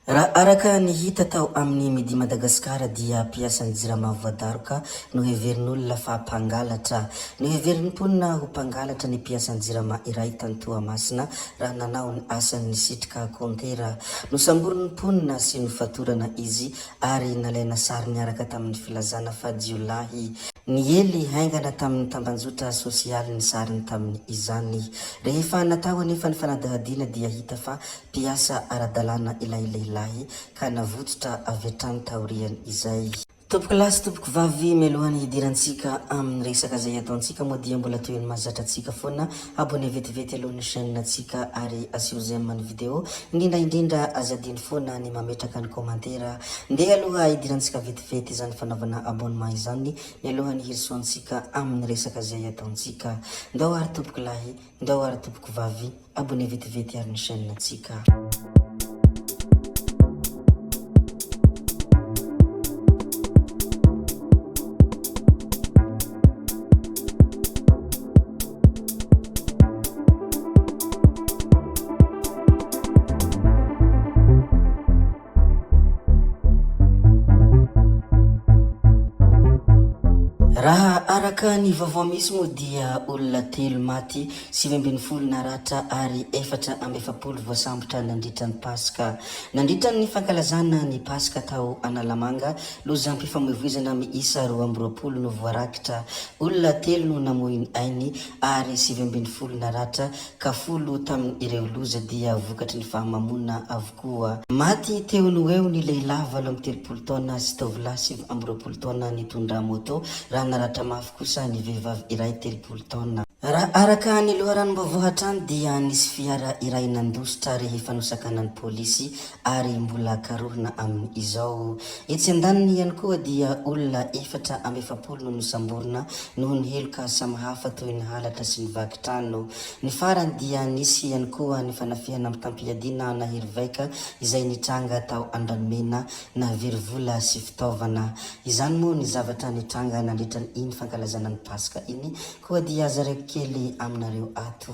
Raha araka ny hita tao amin'ny midi Madagasikara dia piasan'ny jirama voadaroka no heverin'olona fa mpangalatra. No heverin'ny mponina ho mpangalatra ny piasan'ny jirama iray tany Toamasina raha nanao ny asany sitrika kontera. Nosamborin'ny mponina sy nofatorana izy ary nalaina sary niaraka tamin'ny filazana fa jiolahy. Ny ely haingana tamin'ny tambanjota sosialy ny sariny tamin'ny izany. Rehefa natao anefa ny fanadahadiana dia hita fa piasa aradalana ilay lehilahy ka navototra avy hatrany taoriany izay. Tompoko lasy tompoko vavy mialohan'ny hidirantsika amin'ny resaka izay ataontsika moa dia mbola toy ny mahazatra antsika foana abonné vetivety alohan'ny chaîne antsika ary asio j'aime ny vidéo, indrindra azadiny foana ny mametraka ny komantera. Ndeha aloha hidirantsika vetivety izany fanaovana abonnement izany mialohan'ny hirisoantsika amin'ny resaka izay ataontsika. Ndao ary tompoko lahy, ndao ary tompoko vavy, abonné vetivety ary ny chaîne antsika. Raha araka ny vaovao misy moa dia olona 3 maty, 7 naratra ary 4 voasambotra nandritra ny Paska. Nandritra ny fankalazana ny Paska tao Analamanga, lozam-pifamoivoizana miisa 12 no voarakitra. Olona 3 no namoy ny ainy ary 7 naratra ka 10 tamin'ireo loza dia vokatry ny fahamamona avokoa. Maty teo no eo ny lehilahy 13 taona sy tovolahy 20 taona nitondra moto, raha naratra mafy kosa ny vehivavy iray 30 taona. Raha araka ny loharanom-baovao hatrany dia nisy fiara iray nandositra rehefa nosakanan'ny polisy ary mbola karohina amin'ny izao. Etsy andaniny ihany koa dia olona 4 no nosamborina noho ny heloka samihafa toy ny halatra sy ny vakitrano. Ny farany dia nisy ihany koa ny fanafihana amin'ny tampiadiana na herivaika izay nitranga tao Andranomena na verivola sy fitaovana. Izany moa ny zavatra nitranga nandritra ny iny fankalazana ny Paska iny koa dia zareo kely aminareo ato.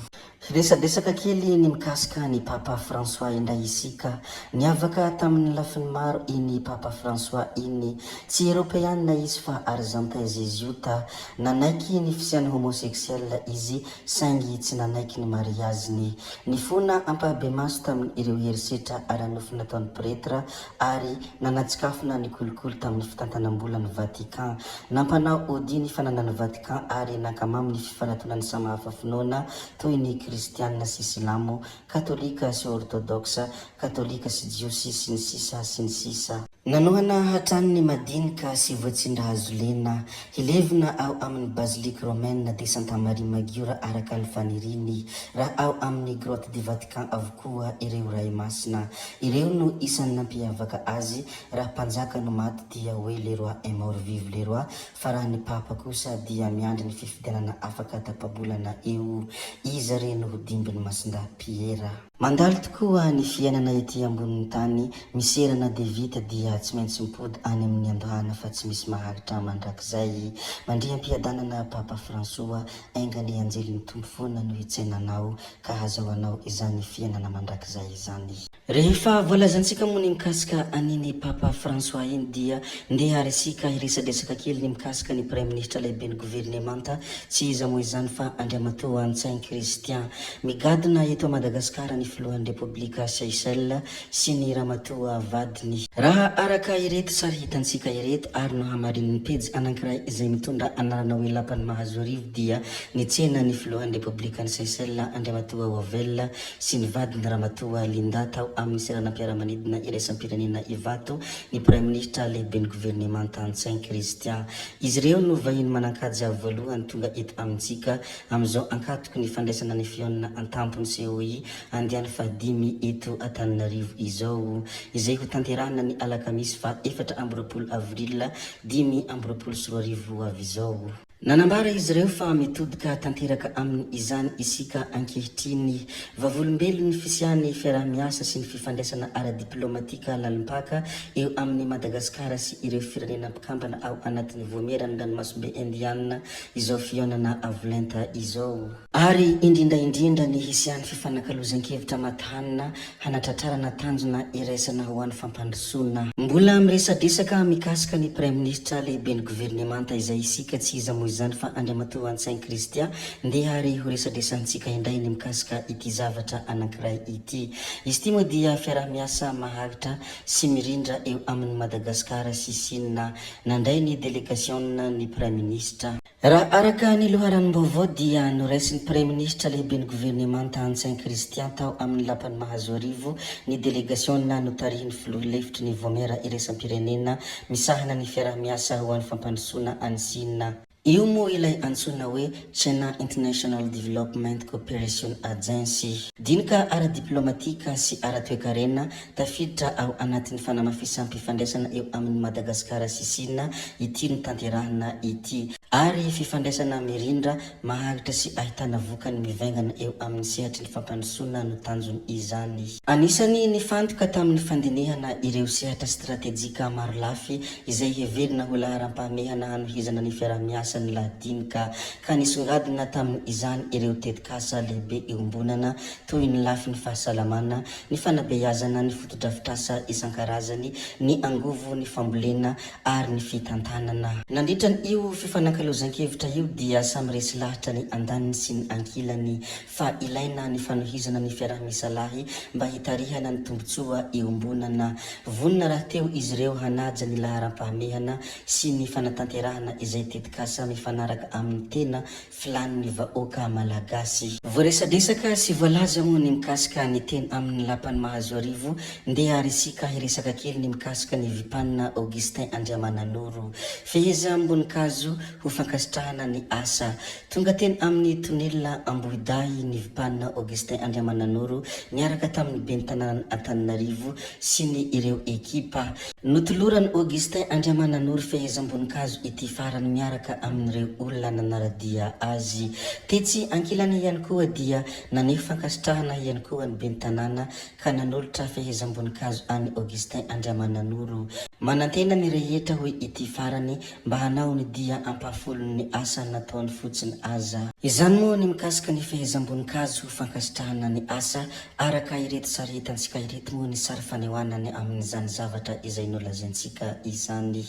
Resadresaka kely ny mikasika ny Papa François indray isika. Niavaka tamin'ny lafiny maro iny Papa François iny, tsy Européenne izy fa Argentin Jésuita. Nanaiky ny fisiany homosexuel izy saingy tsy nanaiky ny mariaziny. Ny fona ampahabe maso tamin'ny ireo herisetra ara-nofy nataon'ny pretra ary nanatsikafona ny kolikoly tamin'ny fitantanam-bola ny Vatican. Nampanao audi ny fananany Vatican ary nakamamy ny fifanantonany samahafa finoana toy ny kristianina sy silamo, katolika sy orthodoxa, katolika sy jiosy sy ny sisa sy ny sisa. Nanohana hatrany ny madinika sy voatsindra hazo lena, hilevina ao amin'ny Basilique Romaine de Santa Maria Maggiore araka ny faniriny, raha ao amin'ny grotte du Vatican avokoa ireo ray masina. Ireo no isan'ny nampiavaka azy, raha mpanjaka no maty dia hoe le roi est mort vive le roi, fa raha ny papa kosa dia miandry ny fifidianana afaka tapabolana eo. Izy reno ho dimbiny masinda Piera. Mandalo tokoa ny fiainana ety ambonin'ny tany, miserana de vita dia tsy maintsy mipody any amin'ny andohana fa tsy misy mahagitra mandrakizay. Mandriam-piadanana Papa François, aingany anjely ny tombo foana no hitsainanao ka hazahoanao izany fiainana mandrakizay izany. Rehefa voalazantsika moa ny mikasika aniny Papa François iny dia ndeha resika hiresadresaka kely ny mikasika ny Premier Ministre lehibe ny gouvernemanta, tsy iza moa izany fa Andriamatoa Antsainy Christian. Migadina eto Madagasikara ny filohan'ny Repoblika Seychelles sy ny ramatoa vadiny. Raha araka ireto sary hitantsika ireto ary no hamarin'ny pejy anankiray izay mitondra anarana hoe lapany mahazo arivo dia nitsena ny filohan'ny Repoblika ny Seychelles Andriamatoa Wavel sy ny vadiny ramatoa Linda tao amin'ny seranam-piaramanidina iraisam-pirenena Ivato ny Premier Ministre lehibe ny gouvernemanta Antsainy Christian. Izy ireo no vahiny manankajy voalohany tonga eto amintsika amin'izao ankatoko ny fandraisana ny fiona an-tampony COI andiany fadimy eto Antananarivo izao, izay ho tanterahana ny alakamisy fa 4 avril 2024 avy izao. Nanambara izy ireo fa mitodika tanteraka amin'ny izany isika ankehitriny vavolombelony fisiany fiarahamiasa sy ny fifandraisana ara-diplomatika lalimpaka eo amin'ny Madagasikara sy ireo firenena mpikambana ao anatin'ny voamerany ranomasimbe Indiana izao fihaonana avolenta izao. Ary indrindra ny hisian'ny fifanankalozan-kevitra matahanina hanatratrarana tanjona iraisana ho an'ny fampandrosoana. Mbola miresadresaka mikasika ny Prime Ministra lehiben'ny gouvernemanta izay isika tsy iza moa izany fa Andriamatoa Antsainy Kristia ndeha ary ho resadresantsika indray ny mikasika ity zavatra anankiray ity. Izy ity moa dia fiarahamiasa mahagitra sy mirindra eo amin'ny Madagasikara sy Sinina nandray ny délégation ny Prime Ministra. Raha araka ny loharanom-baovao dia noraisin'ny Prime Ministra lehiben'ny gouvernemanta Antsainy Kristia tao amin'ny lapan'ny mahazo arivo ny délégation notarihiny filoha lefitry ny voamera iraisam-pirenena misahana ny fiarahamiasa ho an'ny fampandrosoana any Sinina. Io moa ilay antsoina hoe China International Development Cooperation Agency. Dinika ara-diplomatika sy ara-toekarena tafiditra ao anatin'ny fanamafisampifandraisana eo amin'ny Madagasikara sy Sinina ity no tanterahana ity. Ary fifandraisana mirindra mahagitra sy ahitana vokany mivaingana eo amin'ny sehatry ny fampandrosoana no tanjony izany. Anisany nifantoka tamin'ny fandinihana ireo sehatra stratejika maro lafy izay heverina ho laharam-pahamehana hanohizana ny fiarahamiasa ny ladinika ka nisongadina tamin' izany ireo tetikasa lehibe eombonana toy ny lafy ny fahasalamana, ny fanabeazana, ny fotodrafitrasa isan-karazany, ny angovo, ny fambolena ary ny fitantanana. Nandritra ny io fifanankalozan-kevitra io dia samy resy lahatra ny andaniny sy ny ankilany fa ilaina ny fanohizana ny fiarahamisalahy mba hitarihana ny tombotsoa eombonana. Vonina raha teo izy ireo hanaja ny laharam-pahamehana sy ny fanatanterahana izay tetikasa mifanaraka amin'ny tena filan'ny vahoaka malagasy. Voaresadresaka sy voalaza moa ny mikasika ny teny amin'ny lapan'ny mahazo arivo ndeha resika hiresaka kely ny mikasika ny vipanina Augustin Andriamananoro. Feheza ambonikazo ho fankasitrahana ny asa. Tonga teny amin'ny tonelina Ambohidahy ny vipanina Augustin Andriamananoro niaraka tamin'ny ben'ny tanàna Antananarivo sy ny ireo ekipa. Notoloran'ny Augustin Andriamananoro feheza ambonikazo ity farany miaraka amin'ireo olona nanaradia azy. Tetsy ankilany ihany koa dia naneho fankasitrahana ihany koa ny ben'ny tanàna ka nanolotra fehezam-bonikazo any Augustin Andriamananoro. Manantena ny rehetra hoe ity farany mba hanao ny dia ampahafolo ny asa nataony fotsiny aza. Izany moa ny mikasika ny fehezam-bonikazo fankasitrahana ny asa araka ireto sary hitantsika ireto moa ny sary fanehoanany amin'izany zavatra izay nolazaintsika izany.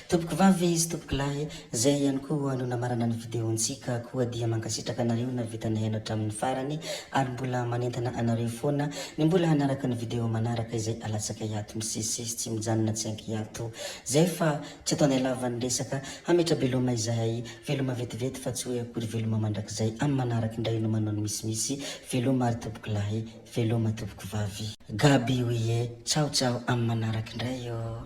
Tompoko vavy izy tompoko lahy zay ihany koa no namarana ny videontsika koa dia mankasitraka anareo na vita nahay hatramin'ny farany ary mbola manentana anareo foana ny mbola hanaraka ny video manaraka izay alatsaka hiato misesisy tsy mijanona tsy anky hiato zay fa tsy ataonay lavan'ny resaka hametra veloma izahay veloma vetivety fa tsy hoe akory veloma mandrakizay amin'ny manaraka indray no manao ny misimisy veloma ary tompoko lahy veloma tompoko vavy gaby oie tsao tsao amin'ny manaraka indray io.